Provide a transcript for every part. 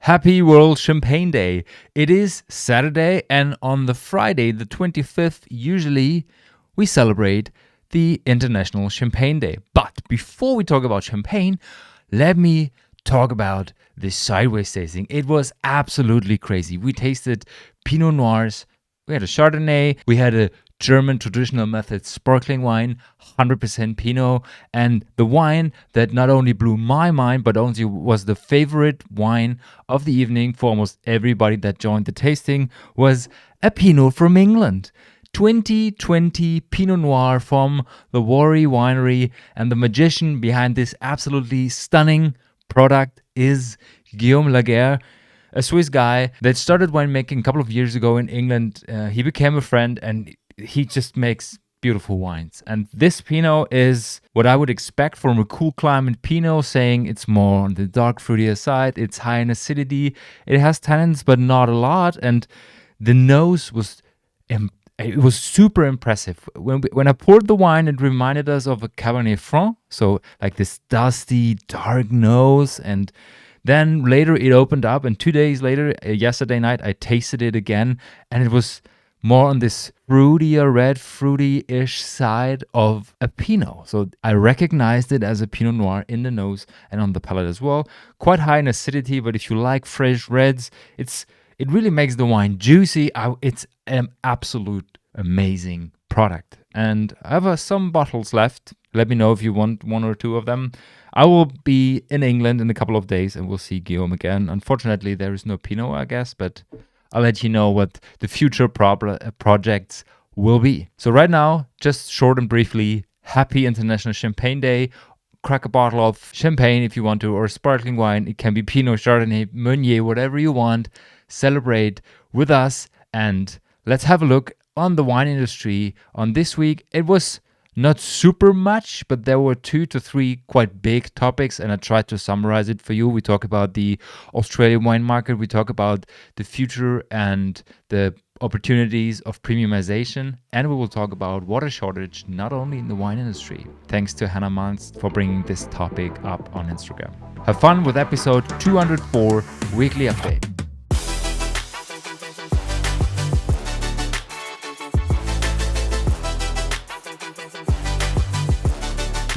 Happy World Champagne Day. It is Saturday, and on the Friday, the 25th, usually we celebrate the International Champagne Day. But before we talk about champagne, let me talk about this sideways tasting. It was absolutely crazy. We tasted Pinot Noirs, we had a Chardonnay, we had a German traditional method sparkling wine, 100% Pinot, and the wine that not only blew my mind, but also was the favorite wine of the evening for almost everybody that joined the tasting was a Pinot from England. 2020 Pinot Noir from the Warry Winery, and the magician behind this absolutely stunning product is Guillaume Laguerre, a Swiss guy that started winemaking a couple of years ago in England. He became a friend and he just makes beautiful wines. And this Pinot is what I would expect from a cool climate Pinot, saying it's more on the dark fruitier side. It's high in acidity. It has tannins, but not a lot. And the nose was it was super impressive. When I poured the wine, it reminded us of a Cabernet Franc. So like this dusty, dark nose. And then later it opened up. And 2 days later, yesterday night, I tasted it again. And it was more on this fruitier, red, fruity-ish side of a Pinot. So I recognized it as a Pinot Noir in the nose and on the palate as well. Quite high in acidity, but if you like fresh reds, it really makes the wine juicy. It's an absolute amazing product. And I have some bottles left. Let me know if you want one or two of them. I will be in England in a couple of days and we'll see Guillaume again. Unfortunately, there is no Pinot, I guess, but I'll let you know what the future projects will be. So right now, just short and briefly, happy International Champagne Day. Crack a bottle of champagne if you want to, or sparkling wine. It can be Pinot, Chardonnay, Meunier, whatever you want. Celebrate with us, and let's have a look on the wine industry on this week. It was not super much, but there were 2 to 3 quite big topics, and I tried to summarize it for you. We talk about the Australian wine market. We talk about the future and the opportunities of premiumization, and we will talk about water shortage, not only in the wine industry. Thanks to Hannah Manst for bringing this topic up on Instagram. Have fun with episode 204, Weekly Update.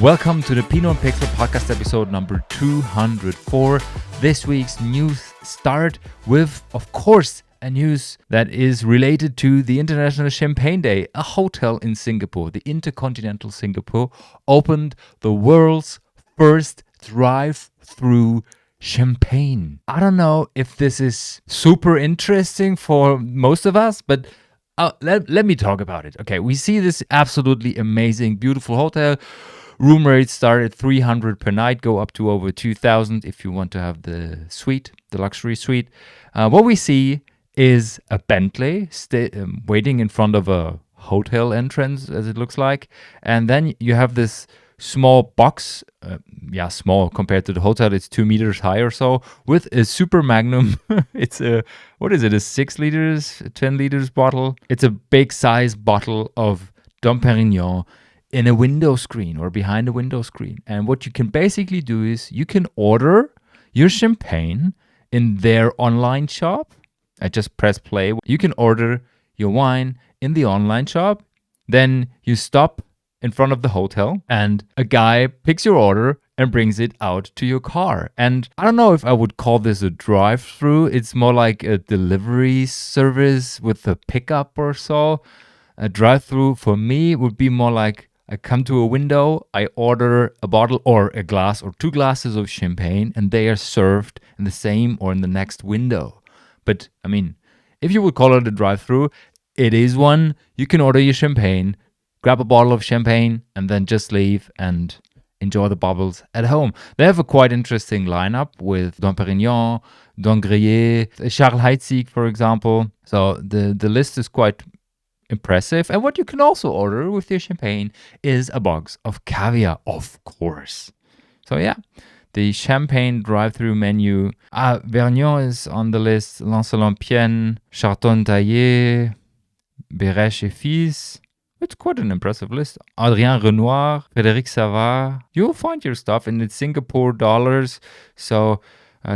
Welcome to the Pinot and Pixel podcast episode number 204. This week's news start with, of course, a news that is related to the International Champagne Day. A hotel in Singapore, the Intercontinental Singapore, opened the world's first drive-through champagne. I don't know if this is super interesting for most of us, but let me talk about it. Okay, we see this absolutely amazing, beautiful hotel. Room rates start at 300 per night, go up to over 2,000 if you want to have the suite, the luxury suite. What we see is a Bentley waiting in front of a hotel entrance, as it looks like. And then you have this small box, small compared to the hotel. It's 2 meters high or so, with a super magnum. It's a 6 liters, 10 liters bottle. It's a big size bottle of Dom Perignon in a window screen or behind a window screen. And what you can basically do is you can order your champagne in their online shop. I just press play. You can order your wine in the online shop. Then you stop in front of the hotel and a guy picks your order and brings it out to your car. And I don't know if I would call this a drive-through. It's more like a delivery service with a pickup or so. A drive-through for me would be more like I come to a window, I order a bottle or a glass or 2 glasses of champagne, and they are served in the same or in the next window. But, I mean, if you would call it a drive-through, it is one. You can order your champagne, grab a bottle of champagne, and then just leave and enjoy the bubbles at home. They have a quite interesting lineup with Dom Perignon, Dom Gruyère, Charles Heidsieck, for example. So the list is quite impressive. And what you can also order with your champagne is a box of caviar, of course. So yeah, the champagne drive-through menu. Vergnon is on the list, Lancelot-Pienne, Charton Taillé, Berèche et Fils. It's quite an impressive list. Adrien Renoir, Frédéric Savard. You'll find your stuff in the Singapore dollars. So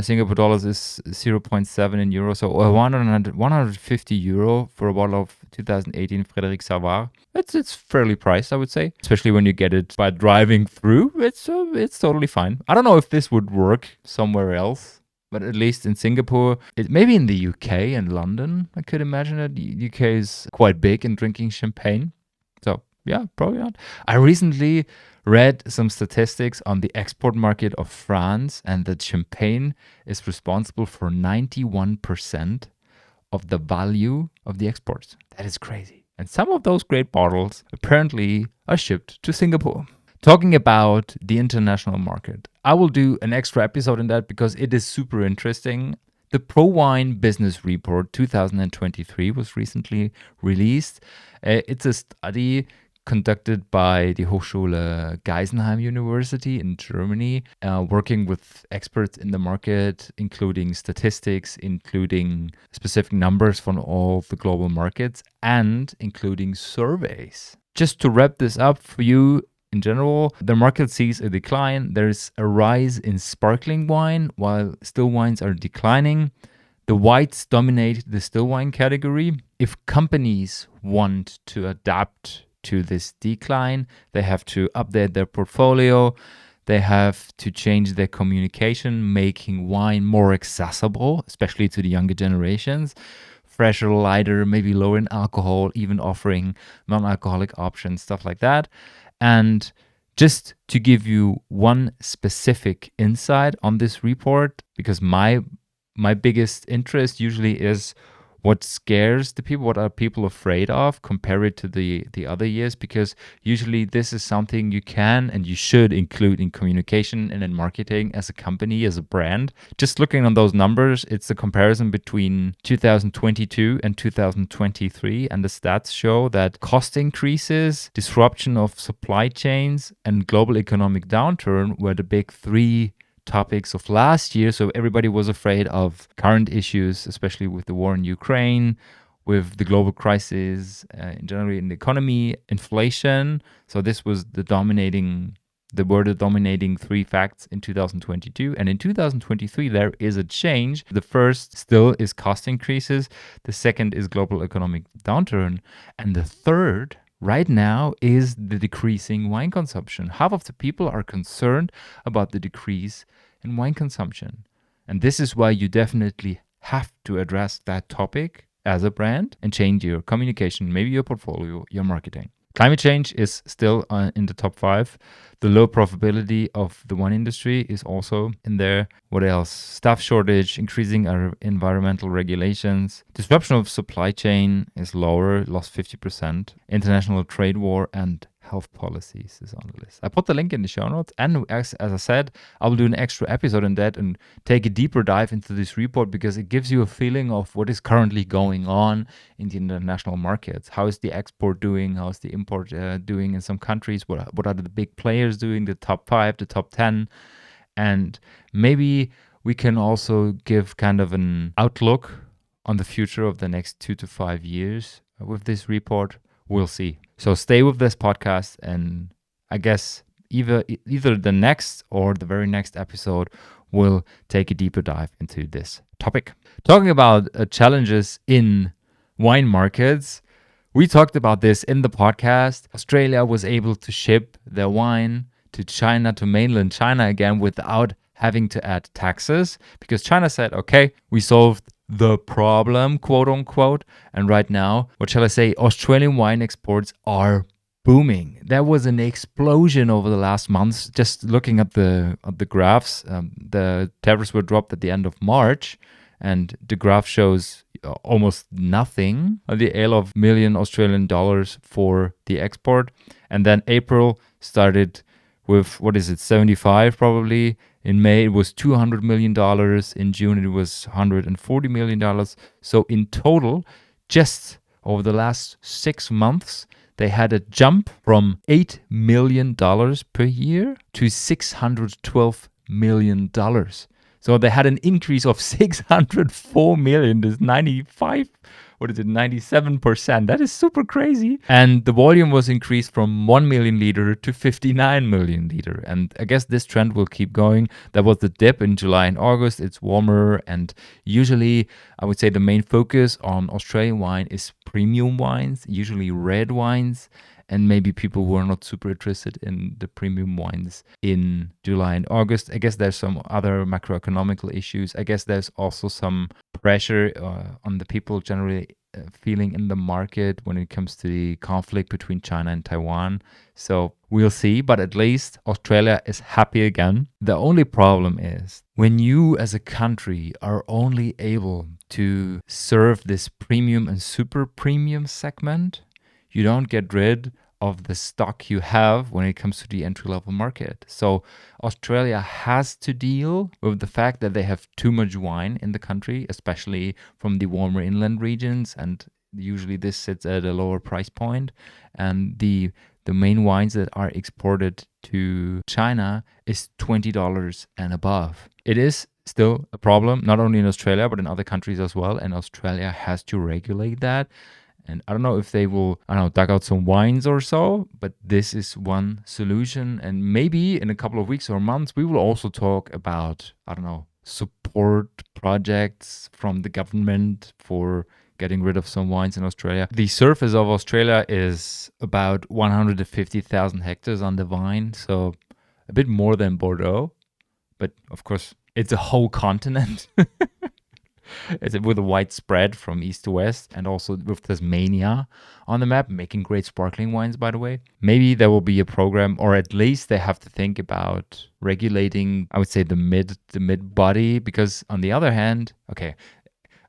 Singapore dollars is 0.7 in euro, so 150 euro for a bottle of 2018 Frédéric Savard. It's fairly priced, I would say, especially when you get it by driving through. It's totally fine. I don't know if this would work somewhere else, but at least in Singapore, maybe in the UK and London, I could imagine that the UK is quite big in drinking champagne. So yeah, probably not. I recently read some statistics on the export market of France, and that champagne is responsible for 91% of the value of the exports. That is crazy. And some of those great bottles apparently are shipped to Singapore. Talking about the international market, I will do an extra episode in that because it is super interesting. The Prowein Business Report 2023 was recently released. It's a study conducted by the Hochschule Geisenheim University in Germany, working with experts in the market, including statistics, including specific numbers from all the global markets, and including surveys. Just to wrap this up for you, in general, the market sees a decline. There's a rise in sparkling wine, while still wines are declining. The whites dominate the still wine category. If companies want to adapt to this decline, they have to update their portfolio. They have to change their communication, making wine more accessible, especially to the younger generations. Fresher, lighter, maybe lower in alcohol, even offering non-alcoholic options, stuff like that. And just to give you one specific insight on this report, because my biggest interest usually is what scares the people, what are people afraid of, compare it to the other years, because usually this is something you can and you should include in communication and in marketing as a company, as a brand. Just looking on those numbers, it's a comparison between 2022 and 2023, and the stats show that cost increases, disruption of supply chains, and global economic downturn were the big three topics of last year. So everybody was afraid of current issues, especially with the war in Ukraine, with the global crisis, generally in the economy, inflation. So this was the dominating three facts in 2022. And in 2023, there is a change. The first still is cost increases. The second is global economic downturn. And the third right now is the decreasing wine consumption. Half of the people are concerned about the decrease in wine consumption. And this is why you definitely have to address that topic as a brand and change your communication, maybe your portfolio, your marketing. Climate change is still in the top 5. The low profitability of the wine industry is also in there. What else? Staff shortage, increasing our environmental regulations. Disruption of supply chain is lower, lost 50%. International trade war and health policies is on the list. I put the link in the show notes. And as I said, I will do an extra episode on that and take a deeper dive into this report because it gives you a feeling of what is currently going on in the international markets. How is the export doing? How is the import doing in some countries? What are the big players doing? The top 5, the top 10? And maybe we can also give kind of an outlook on the future of the next 2 to 5 years with this report. We'll see. So stay with this podcast, and I guess either the next or the very next episode will take a deeper dive into this topic. Talking about challenges in wine markets, we talked about this in the podcast. Australia was able to ship their wine to China, to mainland China again, without having to add taxes, because China said, okay, we solved the problem, quote unquote. And right now, what shall I say, Australian wine exports are booming. There was an explosion over the last months. Just looking at the graphs, the tariffs were dropped at the end of March, and the graph shows almost nothing, the ale of million Australian dollars for the export. And then April started with, 75 probably. In May, it was $200 million. In June, it was $140 million. So in total, just over the last 6 months, they had a jump from $8 million per year to $612 million. So they had an increase of $604 million. This 95 what is it, 97%. That is super crazy. And the volume was increased from 1 million liter to 59 million liter. And I guess this trend will keep going. That was the dip in July and August. It's warmer. And usually, I would say the main focus on Australian wine is premium wines, usually red wines. And maybe people who are not super interested in the premium wines in July and August. I guess there's some other macroeconomical issues. I guess there's also some pressure on the people generally feeling in the market when it comes to the conflict between China and Taiwan. So we'll see, but at least Australia is happy again. The only problem is when you as a country are only able to serve this premium and super premium segment, you don't get rid of the stock you have when it comes to the entry-level market. So Australia has to deal with the fact that they have too much wine in the country, especially from the warmer inland regions, and usually this sits at a lower price point. And the main wines that are exported to China is $20 and above. It is still a problem, not only in Australia, but in other countries as well. And Australia has to regulate that. And I don't know if they will, dug out some wines or so, but this is one solution. And maybe in a couple of weeks or months, we will also talk about, support projects from the government for getting rid of some wines in Australia. The surface of Australia is about 150,000 hectares under vine, so a bit more than Bordeaux. But of course, it's a whole continent. It's with a wide spread from east to west, and also with Tasmania on the map, making great sparkling wines, by the way. Maybe there will be a program, or at least they have to think about regulating, I would say, the mid body, because on the other hand,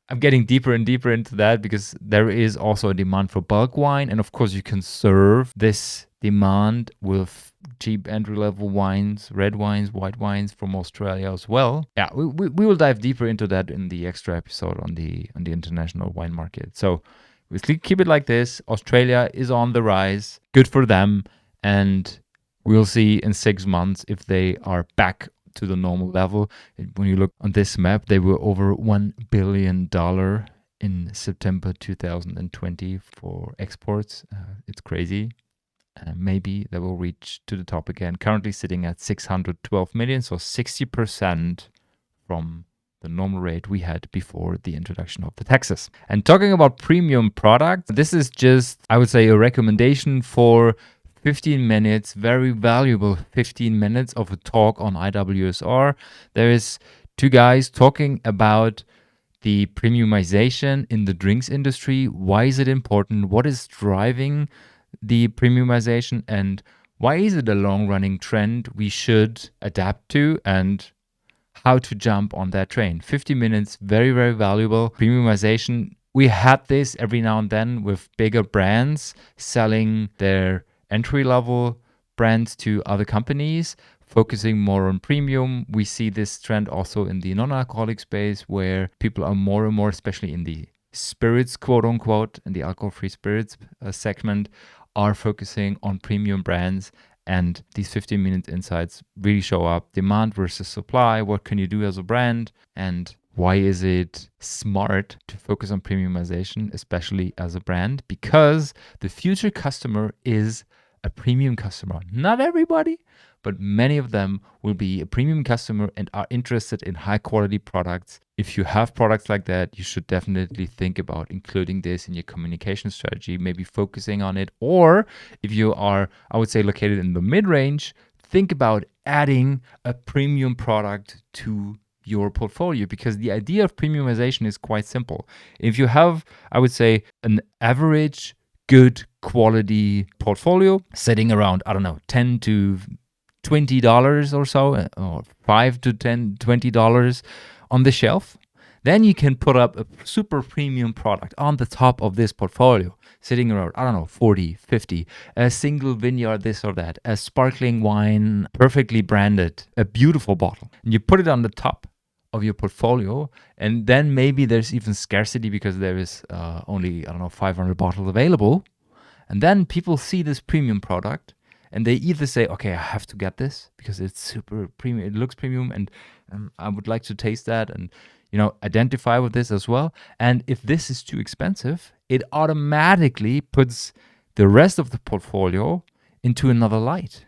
I'm getting deeper and deeper into that because there is also a demand for bulk wine, and of course you can serve this demand with cheap entry-level wines, red wines, white wines from Australia as well. Yeah, we will dive deeper into that in the extra episode on the international wine market. So we keep it like this. Australia is on the rise. Good for them. And we'll see in 6 months if they are back to the normal level. When you look on this map, they were over $1 billion in September 2020 for exports. It's crazy. Maybe they will reach to the top again. Currently sitting at 612 million, so 60% from the normal rate we had before the introduction of the taxes. And talking about premium products, this is just, I would say, a recommendation for 15 minutes, very valuable 15 minutes of a talk on IWSR. There is 2 guys talking about the premiumization in the drinks industry. Why is it important? What is driving the premiumization, and why is it a long-running trend we should adapt to, and how to jump on that train? 50 minutes, very, very valuable. Premiumization, we had this every now and then with bigger brands selling their entry-level brands to other companies, focusing more on premium. We see this trend also in the non-alcoholic space, where people are more and more, especially in the spirits, quote unquote, in the alcohol-free spirits segment, are focusing on premium brands. And these 15-minute insights really show up demand versus supply. What can you do as a brand? And why is it smart to focus on premiumization, especially as a brand? Because the future customer is a premium customer. Not everybody, but many of them will be a premium customer and are interested in high quality products. If you have products like that, you should definitely think about including this in your communication strategy, maybe focusing on it. Or if you are, I would say, located in the mid-range, think about adding a premium product to your portfolio, because the idea of premiumization is quite simple. If you have, I would say, an average good quality portfolio sitting around, $10 to $20 or so, or $5 to $10, $20 on the shelf, then you can put up a super premium product on the top of this portfolio, sitting around, 40, 50, a single vineyard, this or that, a sparkling wine, perfectly branded, a beautiful bottle. And you put it on the top of your portfolio, and then maybe there's even scarcity because there is only 500 bottles available, and then people see this premium product and they either say, okay, I have to get this because it's super premium, it looks premium, and I would like to taste that, and identify with this as well. And if this is too expensive, it automatically puts the rest of the portfolio into another light.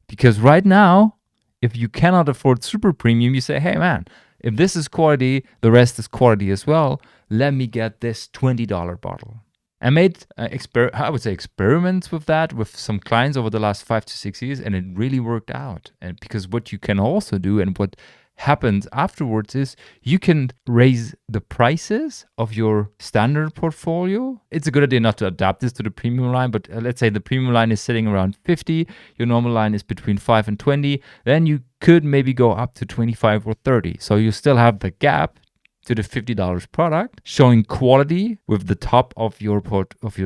Because right now, if you cannot afford super premium, you say, hey man, if this is quality, the rest is quality as well. Let me get this $20 bottle. I made, experiments with that with some clients over the last 5 to 6 years, and it really worked out. And because what you can also do and what happens afterwards is you can raise the prices of your standard portfolio. It's a good idea not to adapt this to the premium line, but let's say the premium line is sitting around 50, your normal line is between 5 and 20, then you could maybe go up to 25 or 30. So you still have the gap to the $50 product, showing quality with the top of your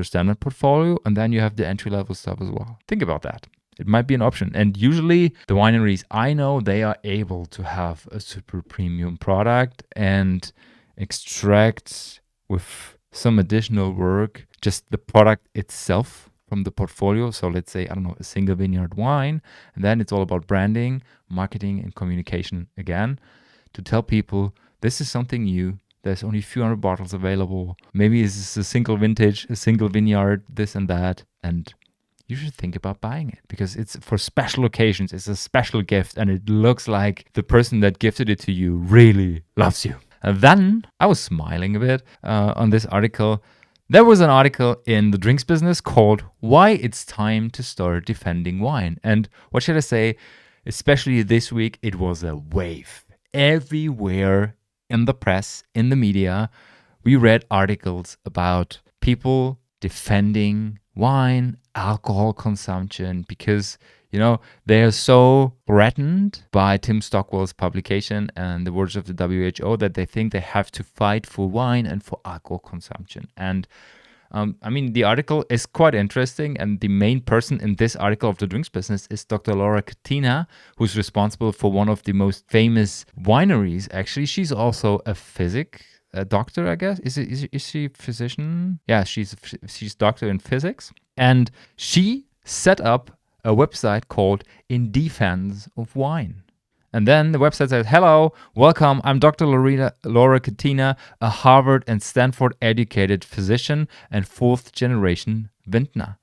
standard portfolio, and then you have the entry level stuff as well. Think about that. It might be an option. And usually the wineries I know, they are able to have a super premium product and extract with some additional work just the product itself from the portfolio. So let's say, a single vineyard wine, and then it's all about branding, marketing, and communication again to tell people this is something new. There's only a few hundred bottles available. Maybe it's a single vintage, a single vineyard, this and that. And you should think about buying it because it's for special occasions. It's a special gift and it looks like the person that gifted it to you really loves you. And then I was smiling a bit on this article. There was an article in the drinks business called Why It's Time to Start Defending Wine. And what should I say? Especially this week, it was a wave. Everywhere in the press, in the media, we read articles about people defending wine, alcohol consumption, because, they are so threatened by Tim Stockwell's publication and the words of the WHO that they think they have to fight for wine and for alcohol consumption. And the article is quite interesting, and the main person in this article of the drinks business is Dr. Laura Cattina, who's responsible for one of the most famous wineries. Actually, she's also a doctor, I guess. Is she a physician? Yeah, she's doctor in physics. And she set up a website called In Defense of Wine. And then the website says, hello, welcome, I'm Dr. Laura Cattina, a Harvard and Stanford educated physician and 4th generation vintner.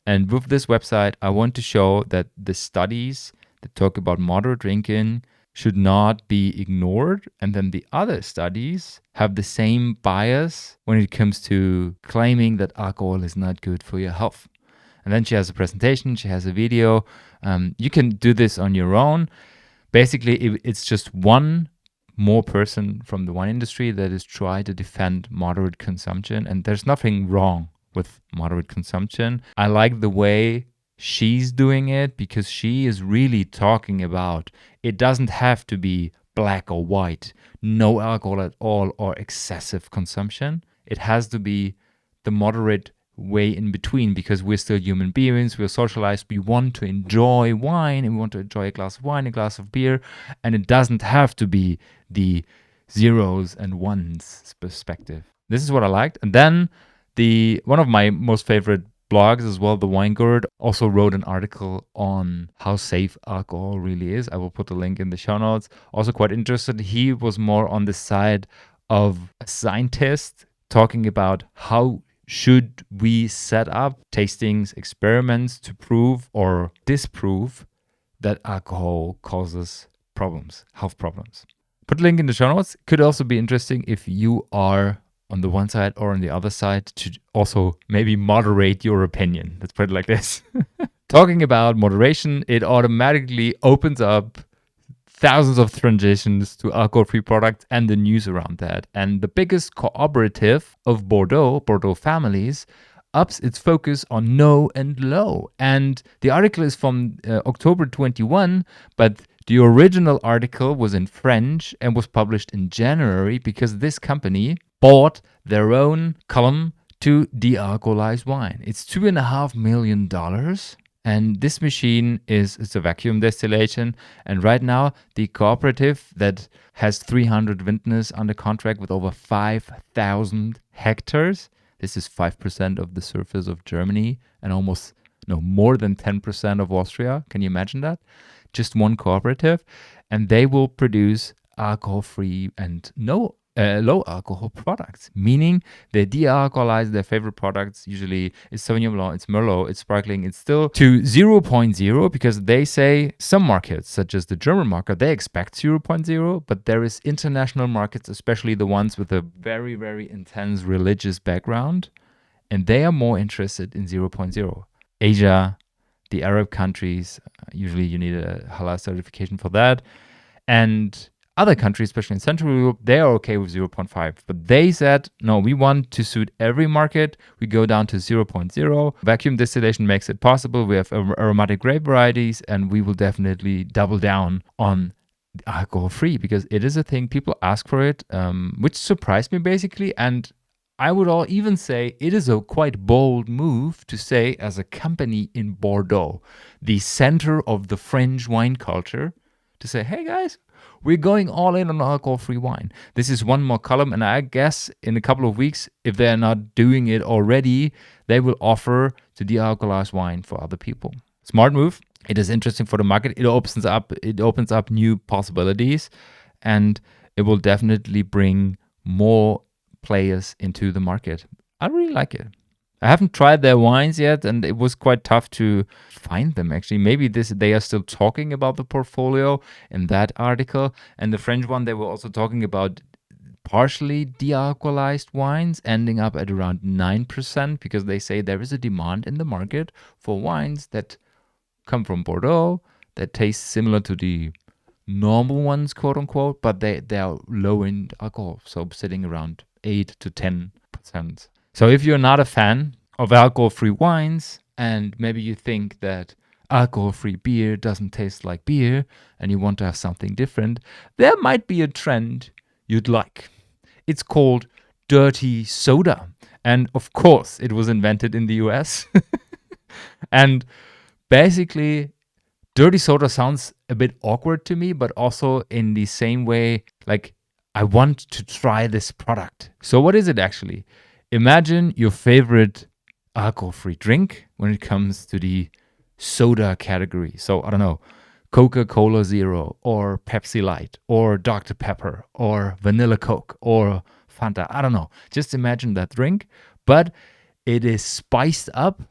And with this website, I want to show that the studies that talk about moderate drinking should not be ignored. And then the other studies have the same bias when it comes to claiming that alcohol is not good for your health. And then she has a presentation, she has a video. You can do this on your own. Basically, it's just one more person from the wine industry that is trying to defend moderate consumption. And there's nothing wrong with moderate consumption. I like the way she's doing it because she is really talking about it doesn't have to be black or white, no alcohol at all, or excessive consumption. It has to be the moderate way in between because we're still human beings, we're socialized, we want to enjoy wine and we want to enjoy a glass of wine, a glass of beer, and it doesn't have to be the zeros and ones perspective. This is what I liked. And then one of my most favorite blogs as well, The Wine Guru, also wrote an article on how safe alcohol really is. I will put the link in the show notes. Also quite interested. He was more on the side of a scientist talking about how should we set up tastings, experiments to prove or disprove that alcohol causes problems, health problems. Put a link in the show notes. Could also be interesting if you are on the one side or on the other side to also maybe moderate your opinion. Let's put it like this. Talking about moderation, it automatically opens up thousands of transitions to alcohol-free products and the news around that. And the biggest cooperative of Bordeaux families, ups its focus on no and low. And the article is from October 21, but the original article was in French and was published in January because this company bought their own column to de-alcoholize wine. It's $2.5 million. And this machine it's a vacuum distillation. And right now, the cooperative that has 300 vintners under contract with over 5,000 hectares. This is 5% of the surface of Germany and more than 10% of Austria. Can you imagine that? Just one cooperative. And they will produce alcohol-free and no low alcohol products, meaning they de-alcoholize their favorite products. Usually it's Sauvignon Blanc, it's Merlot, it's sparkling, it's still to 0.0 because they say some markets, such as the German market, they expect 0.0, but there is international markets, especially the ones with a very, very intense religious background, and they are more interested in 0.0. Asia, the Arab countries, usually you need a halal certification for that. And other countries, especially in Central Europe, they are okay with 0.5. But they said, no, we want to suit every market. We go down to 0.0. Vacuum distillation makes it possible. We have aromatic grape varieties, and we will definitely double down on alcohol-free because it is a thing. People ask for it, which surprised me basically. And I would even say it is a quite bold move to say, as a company in Bordeaux, the center of the French wine culture, to say, hey guys, we're going all in on alcohol-free wine. This is one more column, and I guess in a couple of weeks, if they're not doing it already, they will offer to de-alcoholize wine for other people. Smart move. It is interesting for the market. It opens up new possibilities, and it will definitely bring more players into the market. I really like it. I haven't tried their wines yet, and it was quite tough to find them, actually. Maybe they are still talking about the portfolio in that article. And the French one, they were also talking about partially de-alcoholized wines ending up at around 9% because they say there is a demand in the market for wines that come from Bordeaux, that taste similar to the normal ones, quote unquote, but they are low in alcohol, so sitting around 8 to 10%. So if you're not a fan of alcohol-free wines and maybe you think that alcohol-free beer doesn't taste like beer and you want to have something different, there might be a trend you'd like. It's called dirty soda. And of course, it was invented in the US. And basically, dirty soda sounds a bit awkward to me, but also in the same way, like, I want to try this product. So what is it actually? Imagine your favorite alcohol-free drink when it comes to the soda category. So, I don't know, Coca-Cola Zero or Pepsi Light or Dr. Pepper or Vanilla Coke or Fanta. I don't know. Just imagine that drink, but it is spiced up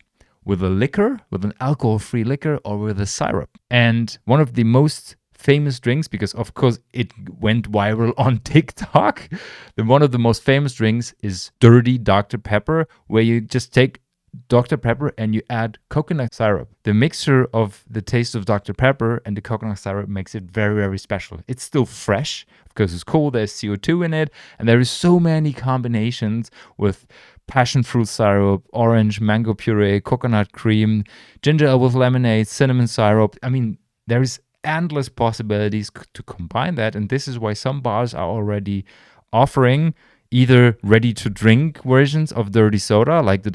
with a liquor, with an alcohol-free liquor or with a syrup. And one of the most famous drinks, because of course it went viral on TikTok, one of the most famous drinks is dirty Dr. Pepper, where you just take Dr. Pepper and you add coconut syrup. The mixture of the taste of Dr. Pepper and the coconut syrup makes it very, very special. It's still fresh because it's cold, there's CO2 in it, and there is so many combinations with passion fruit syrup, orange, mango puree, coconut cream, ginger ale with lemonade, cinnamon syrup. I mean, there is endless possibilities to combine that, and this is why some bars are already offering either ready-to-drink versions of dirty soda, like the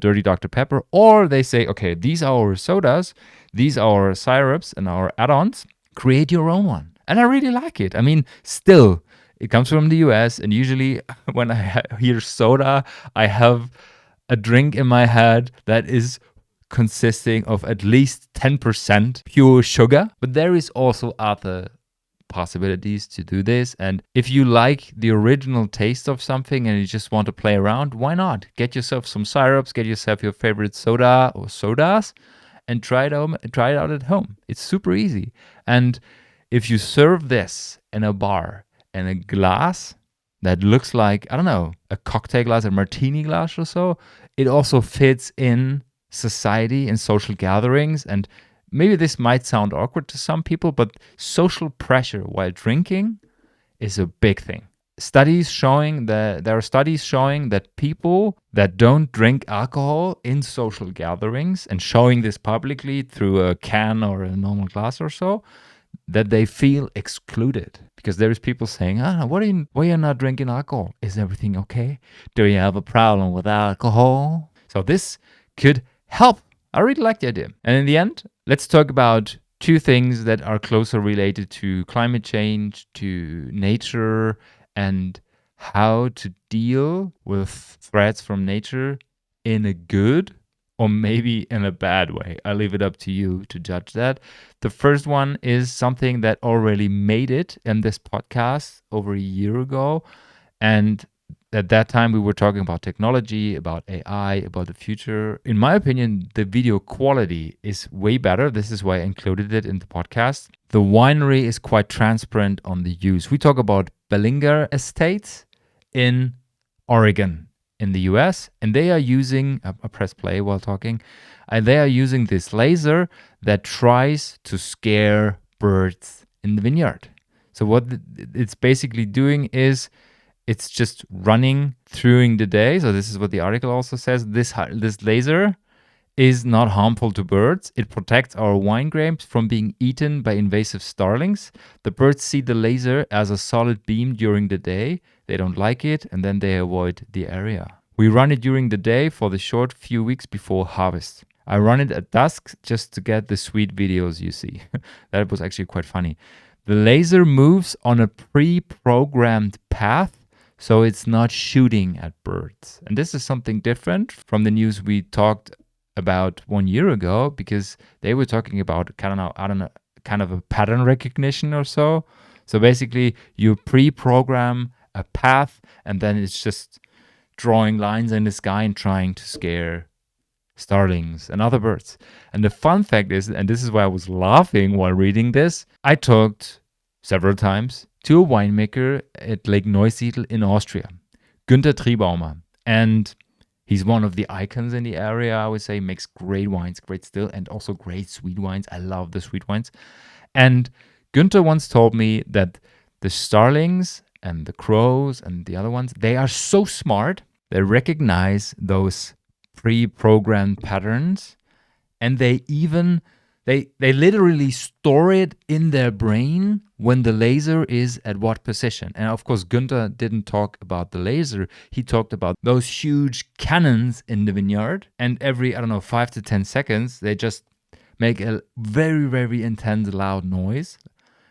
dirty Dr. Pepper, or they say, okay, these are our sodas, these are our syrups and our add-ons, create your own one. And I really like it. I mean, still, it comes from the US, and usually when I hear soda, I have a drink in my head that is consisting of at least 10% pure sugar. But there is also other possibilities to do this. And if you like the original taste of something and you just want to play around, why not? Get yourself some syrups, get yourself your favorite soda or sodas, and try it out at home. It's super easy. And if you serve this in a bar in a glass that looks like, I don't know, a cocktail glass, a martini glass or so, it also fits in society and social gatherings. And maybe this might sound awkward to some people, but social pressure while drinking is a big thing. There are studies showing that people that don't drink alcohol in social gatherings, and showing this publicly through a can or a normal glass or so, that they feel excluded. Because there is people saying, why are you not drinking alcohol? Is everything okay? Do you have a problem with alcohol? So this could help. I really like the idea. And in the end, let's talk about two things that are closer related to climate change, to nature, and how to deal with threats from nature in a good or maybe in a bad way. I leave it up to you to judge that. The first one is something that already made it in this podcast over a year ago. And at that time, we were talking about technology, about AI, about the future. In my opinion, the video quality is way better. This is why I included it in the podcast. The winery is quite transparent on the use. We talk about Bellinger Estates in Oregon in the US, and they are using, I press play while talking, and they are using this laser that tries to scare birds in the vineyard. So what it's basically doing is it's just running through the day. So this is what the article also says. This laser is not harmful to birds. It protects our wine grapes from being eaten by invasive starlings. The birds see the laser as a solid beam during the day. They don't like it, and then they avoid the area. We run it during the day for the short few weeks before harvest. I run it at dusk just to get the sweet videos you see. That was actually quite funny. The laser moves on a pre-programmed path, so it's not shooting at birds. And this is something different from the news we talked about 1 year ago, because they were talking about kind of a pattern recognition or so. So basically, you pre-program a path, and then it's just drawing lines in the sky and trying to scare starlings and other birds. And the fun fact is, and this is why I was laughing while reading this, I talked several times to a winemaker at Lake Neusiedl in Austria, Günther Triebaumer. And he's one of the icons in the area, I would say. Makes great wines, great still, and also great sweet wines. I love the sweet wines. And Günther once told me that the starlings and the crows and the other ones, they are so smart. They recognize those pre-programmed patterns, and they literally store it in their brain when the laser is at what position. And of course, Günther didn't talk about the laser. He talked about those huge cannons in the vineyard. And every, 5 to 10 seconds, they just make a very, very intense, loud noise.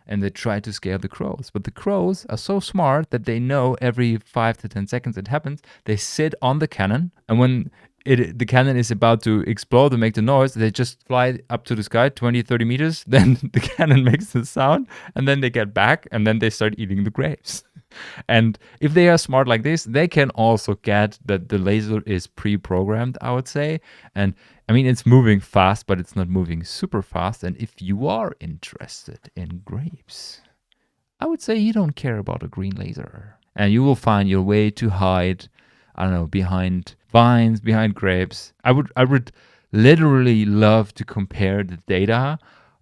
And they try to scare the crows. But the crows are so smart that they know every 5 to 10 seconds it happens. They sit on the cannon. And when the cannon is about to explode and make the noise, they just fly up to the sky 20, 30 meters. Then the cannon makes the sound, and then they get back, and then they start eating the grapes. And if they are smart like this, they can also get that the laser is pre-programmed, I would say. And I mean, it's moving fast, but it's not moving super fast. And if you are interested in grapes, I would say you don't care about a green laser. And you will find your way to hide, behind vines, behind grapes. I would literally love to compare the data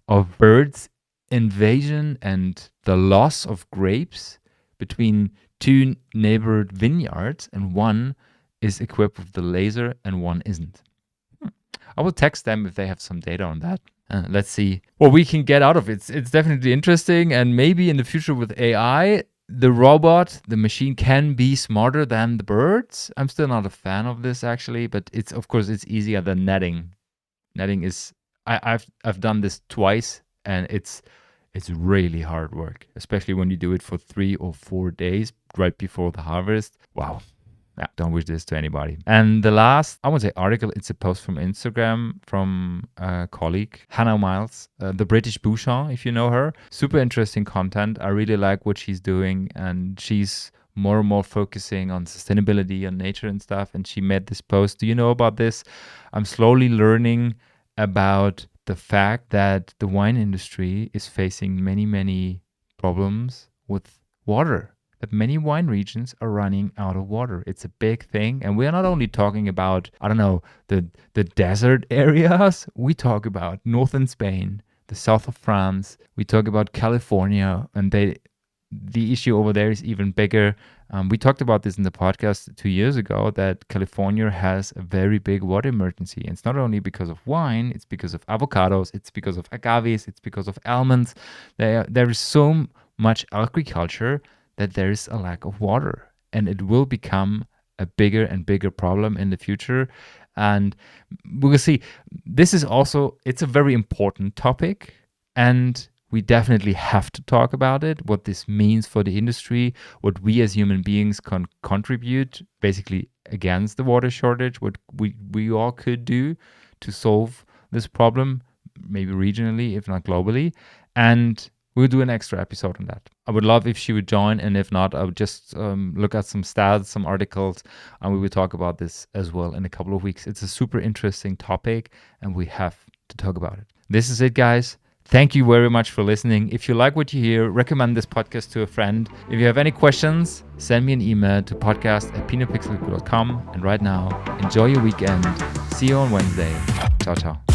of birds invasion and the loss of grapes between two neighbored vineyards, and one is equipped with the laser and one isn't. I will text them if they have some data on that. Let's see what we can get out of it. It's definitely interesting, and maybe in the future with AI, the machine can be smarter than the birds. I'm still not a fan of this actually, but it's easier than netting. Netting is I've done this twice, and it's really hard work, especially when you do it for 3 or 4 days right before the harvest. Wow. Yeah, don't wish this to anybody. And the last, I won't say article, it's a post from Instagram from a colleague, Hannah Miles, the British Bouchon, if you know her. Super interesting content. I really like what she's doing, and she's more and more focusing on sustainability and nature and stuff. And she made this post. Do you know about this? I'm slowly learning about the fact that the wine industry is facing many, many problems with water. That many wine regions are running out of water. It's a big thing. And we're not only talking about, the desert areas. We talk about northern Spain, the south of France. We talk about California, and the issue over there is even bigger. We talked about this in the podcast 2 years ago, that California has a very big water emergency. And it's not only because of wine, it's because of avocados, it's because of agaves, it's because of almonds. There is so much agriculture that there is a lack of water, and it will become a bigger and bigger problem in the future. And we will see. This is also, it's a very important topic, and we definitely have to talk about it, what this means for the industry, what we as human beings can contribute, basically against the water shortage, what we all could do to solve this problem, maybe regionally, if not globally. And we'll do an extra episode on that. I would love if she would join, and if not, I would just look at some stats, some articles, and we will talk about this as well in a couple of weeks. It's a super interesting topic, and we have to talk about it. This is it, guys. Thank you very much for listening. If you like what you hear, recommend this podcast to a friend. If you have any questions, send me an email to podcast@pinotpixel.com. And right now, enjoy your weekend. See you on Wednesday. Ciao, ciao.